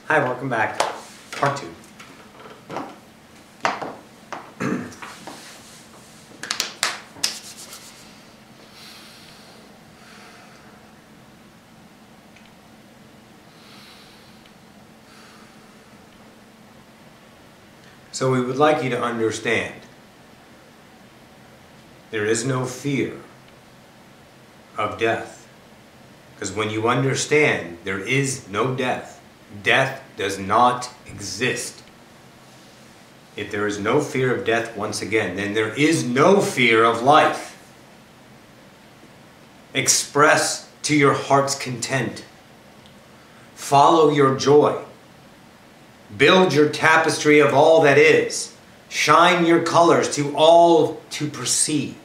Hi, welcome back. Part 2. So we would like you to understand there is no fear of death. Because when you understand there is no death, death does not exist. If there is no fear of death, once again, then there is no fear of life. Express to your heart's content. Follow your joy. Build your tapestry of all that is. Shine your colors to all to perceive.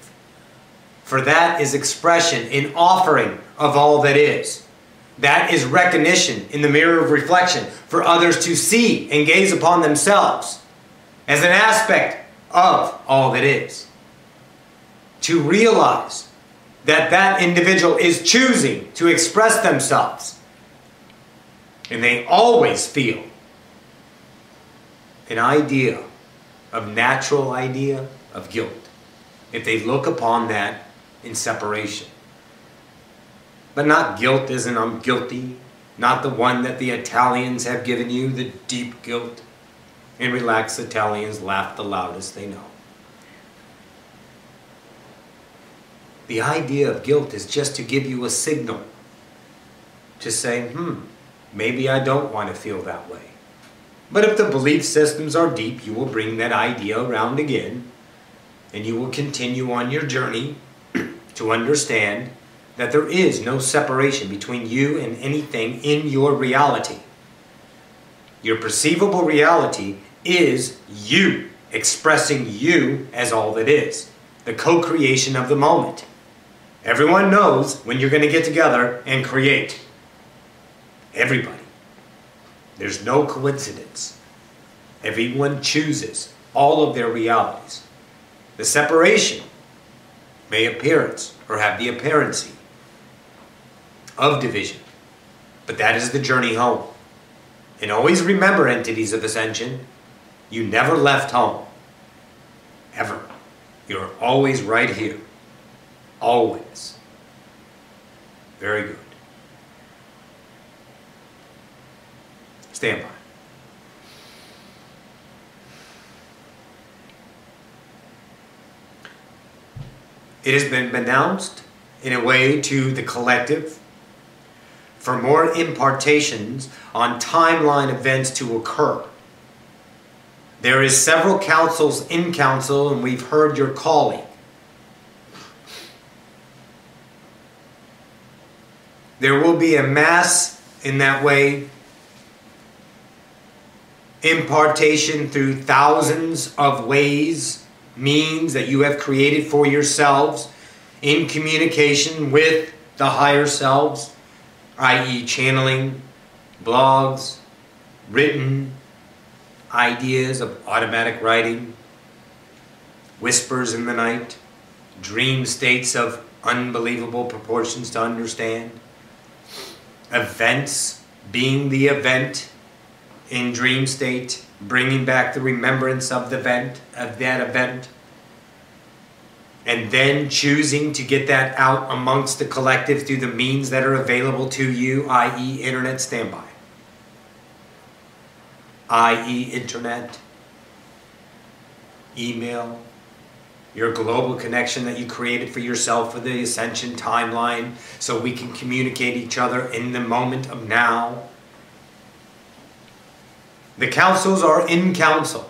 For that is expression in offering of all that is. That is recognition in the mirror of reflection for others to see and gaze upon themselves as an aspect of all that is. To realize that that individual is choosing to express themselves. And they always feel an idea of natural idea of guilt if they look upon that in separation. But not guilt as in I'm guilty, not the one that the Italians have given you, the deep guilt. And relaxed Italians laugh the loudest they know. The idea of guilt is just to give you a signal to say, maybe I don't want to feel that way. But if the belief systems are deep, you will bring that idea around again, and you will continue on your journey to understand that there is no separation between you and anything in your reality. Your perceivable reality is you, expressing you as all that is, the co-creation of the moment. Everyone knows when you're going to get together and create. Everybody. There's no coincidence. Everyone chooses all of their realities. The separation may appearance or have the appearance of division. But that is the journey home. And always remember, entities of Ascension, you never left home. Ever. You're always right here. Always. Very good. Stand by. It has been announced in a way to the collective for more impartations on timeline events to occur. There is several councils in council, and we've heard your calling. There will be a mass in that way impartation through thousands of ways, means that you have created for yourselves in communication with the higher selves, i.e. channeling, blogs, written ideas of automatic writing, whispers in the night, dream states of unbelievable proportions to understand, events being the event in dream state, bringing back the remembrance of that event, and then choosing to get that out amongst the collective through the means that are available to you, i.e. internet standby, i.e. internet, email, your global connection that you created for yourself for the Ascension timeline, so we can communicate each other in the moment of now. The councils are in council.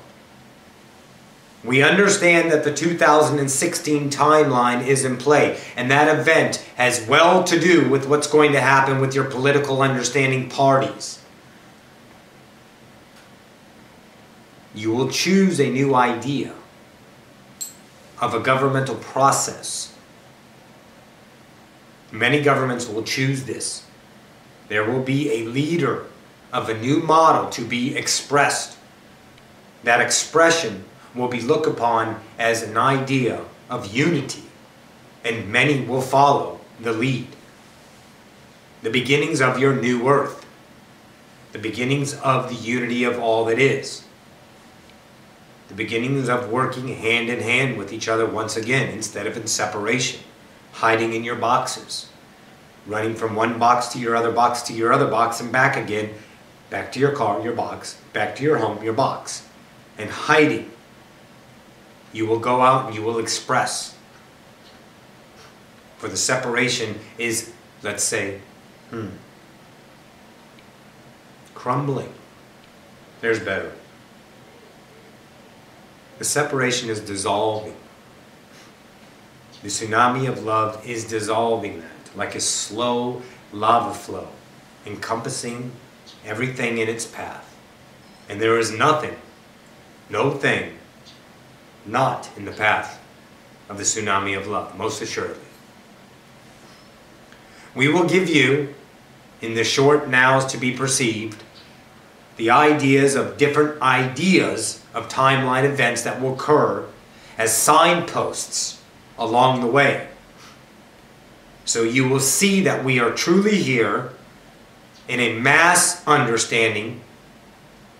We understand that the 2016 timeline is in play, and that event has well to do with what's going to happen with your political understanding parties. You will choose a new idea of a governmental process. Many governments will choose this. There will be a leader of a new model to be expressed. That expression will be looked upon as an idea of unity, and many will follow the lead. The beginnings of your new earth. The beginnings of the unity of all that is. The beginnings of working hand in hand with each other once again, instead of in separation, hiding in your boxes, running from one box to your other box to your other box and back again, back to your car, your box, back to your home, your box, and hiding. You will go out and you will express. For the separation is, let's say, crumbling. There's better. The separation is dissolving. The tsunami of love is dissolving that, like a slow lava flow, encompassing everything in its path. And there is nothing, no thing, not in the path of the tsunami of love, most assuredly. We will give you, in the short nows to be perceived, the ideas of different ideas of timeline events that will occur as signposts along the way. So you will see that we are truly here in a mass understanding,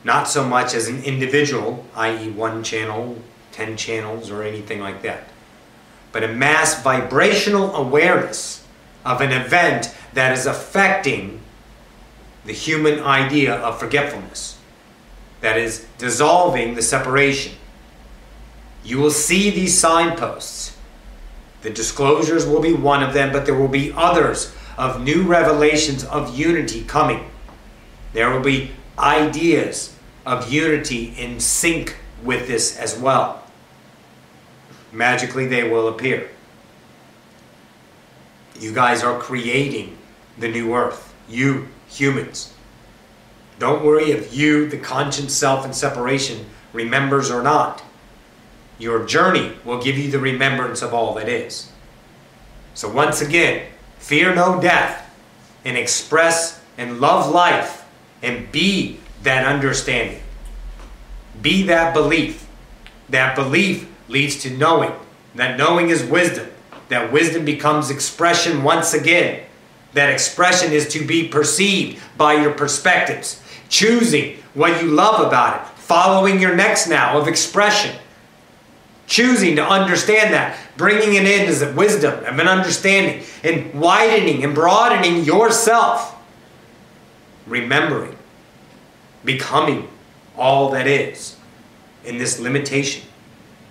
not so much as an individual, i.e. one channel, 10 channels, or anything like that, but a mass vibrational awareness of an event that is affecting the human idea of forgetfulness, that is dissolving the separation. You will see these signposts. The disclosures will be one of them, but there will be others of new revelations of unity coming. There will be ideas of unity in sync with this as well. Magically they will appear. You guys are creating the new earth. You humans. Don't worry if you, the conscious self in separation, remembers or not. Your journey will give you the remembrance of all that is. So once again, fear no death, and express and love life, and be that understanding. Be that belief. That belief leads to knowing. That knowing is wisdom. That wisdom becomes expression once again. That expression is to be perceived by your perspectives. Choosing what you love about it. Following your next now of expression. Choosing to understand that. Bringing it in as a wisdom of an understanding. And widening and broadening yourself. Remembering. Becoming all that is. In this limitation.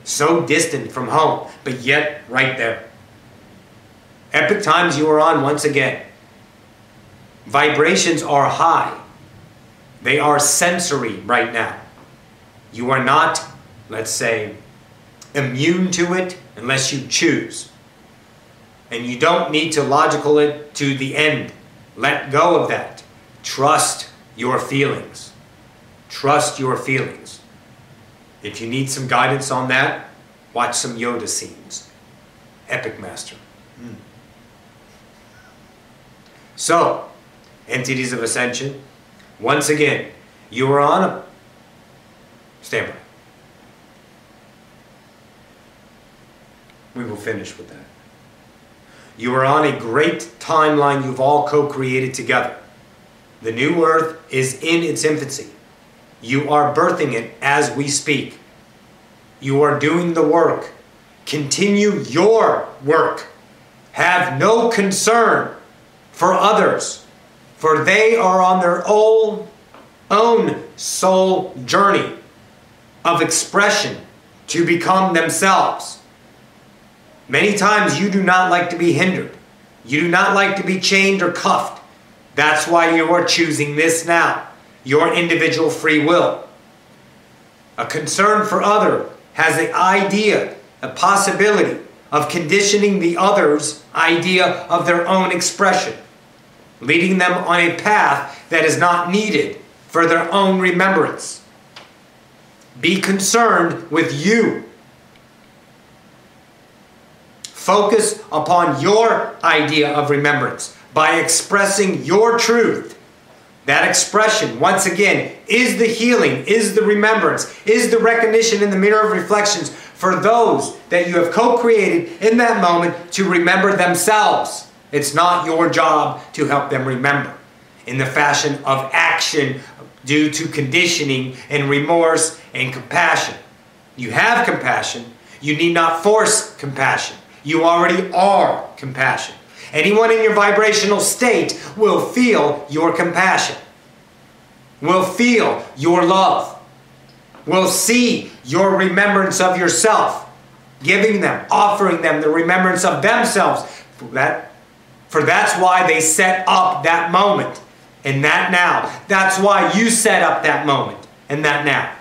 So distant from home. But yet right there. Epic times you are on once again. Vibrations are high. They are sensory right now. You are not, let's say, immune to it unless you choose. And you don't need to logical it to the end. Let go of that. Trust your feelings. Trust your feelings. If you need some guidance on that, watch some Yoda scenes. Epic Master. So, entities of Ascension, once again, you are on a standby. We will finish with that. You are on a great timeline you've all co-created together. The new earth is in its infancy. You are birthing it as we speak. You are doing the work. Continue your work. Have no concern for others, for they are on their own soul journey of expression to become themselves. Many times you do not like to be hindered. You do not like to be chained or cuffed. That's why you are choosing this now, your individual free will. A concern for other has the idea, a possibility of conditioning the other's idea of their own expression, leading them on a path that is not needed for their own remembrance. Be concerned with you. Focus upon your idea of remembrance by expressing your truth. That expression, once again, is the healing, is the remembrance, is the recognition in the mirror of reflections for those that you have co-created in that moment to remember themselves. It's not your job to help them remember. in the fashion of action due to conditioning and remorse and compassion. You have compassion. You need not force compassion. You already are compassion. Anyone in your vibrational state will feel your compassion, will feel your love, will see your remembrance of yourself, giving them, offering them the remembrance of themselves. For that's why they set up that moment and that now. That's why you set up that moment and that now.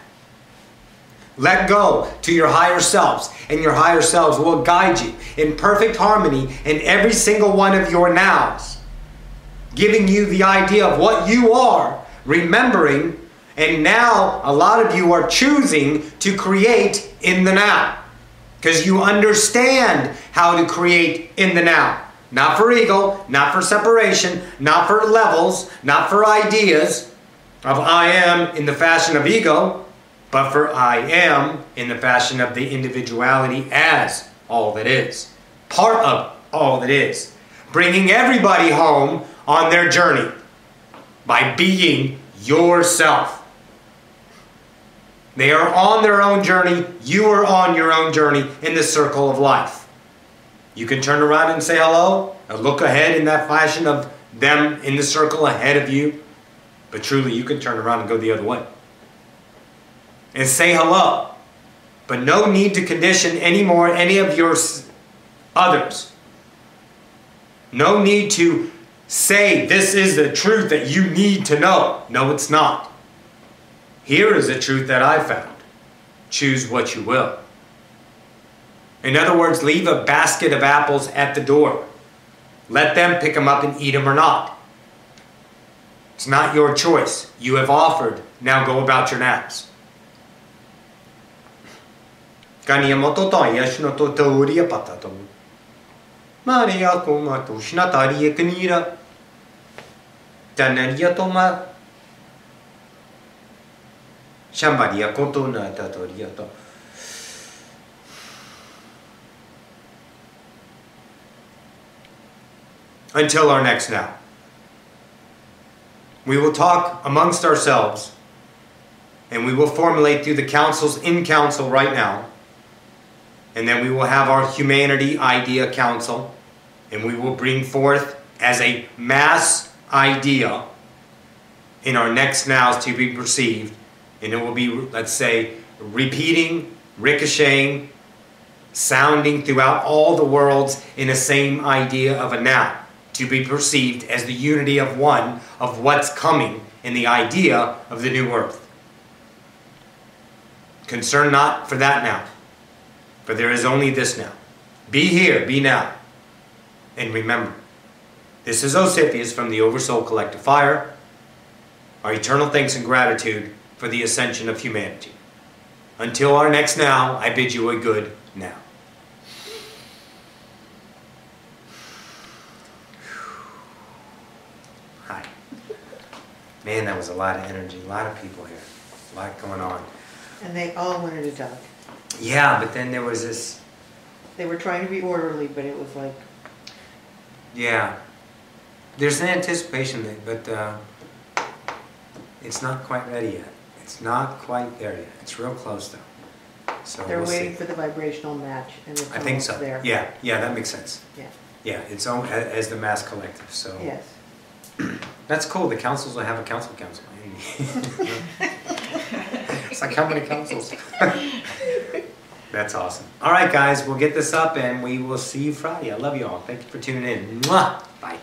Let go to your higher selves, and your higher selves will guide you in perfect harmony in every single one of your nows, giving you the idea of what you are, remembering, and now a lot of you are choosing to create in the now, because you understand how to create in the now. Not for ego, not for separation, not for levels, not for ideas of I am in the fashion of ego, but for I am in the fashion of the individuality as all that is. Part of all that is. Bringing everybody home on their journey by being yourself. They are on their own journey. You are on your own journey in the circle of life. You can turn around and say hello, or look ahead in that fashion of them in the circle ahead of you. But truly, you can turn around and go the other way. And say hello. But no need to condition anymore any of your others. No need to say this is the truth that you need to know. No, it's not. Here is the truth that I found. Choose what you will. In other words, leave a basket of apples at the door. Let them pick them up and eat them or not. It's not your choice. You have offered. Now go about your naps. Kaniyamoto tayashno to teoria patato. Maria kuma to shnataria kanira. Tanaria toma. Shambaria kotona tatoriato. Until our next now. We will talk amongst ourselves, and we will formulate through the councils in council right now. And then we will have our Humanity Idea Council, and we will bring forth as a mass idea in our next nows to be perceived. And it will be, let's say, repeating, ricocheting, sounding throughout all the worlds in the same idea of a now, to be perceived as the unity of one of what's coming in the idea of the new earth. Concern not for that now. For there is only this now. Be here, be now. And remember, this is Ocyphius from the Oversoul Collective Fire. Our eternal thanks and gratitude for the ascension of humanity. Until our next now, I bid you a good now. Hi. Man, that was a lot of energy, a lot of people here, a lot going on. And they all wanted a dog. Yeah, but then there was this... They were trying to be orderly, but it was like... Yeah. There's an anticipation, but it's not quite ready yet. It's not quite there yet. It's real close, though. So They're we'll waiting see. for the vibrational match, and it's I think so. there. Yeah, yeah, that makes sense. Yeah. Yeah, it's as the mass collective. So Yes. that's cool. The councils will have a council. It's like how many councils? That's awesome. All right, guys, we'll get this up and we will see you Friday. I love you all. Thank you for tuning in. Mwah! Bye.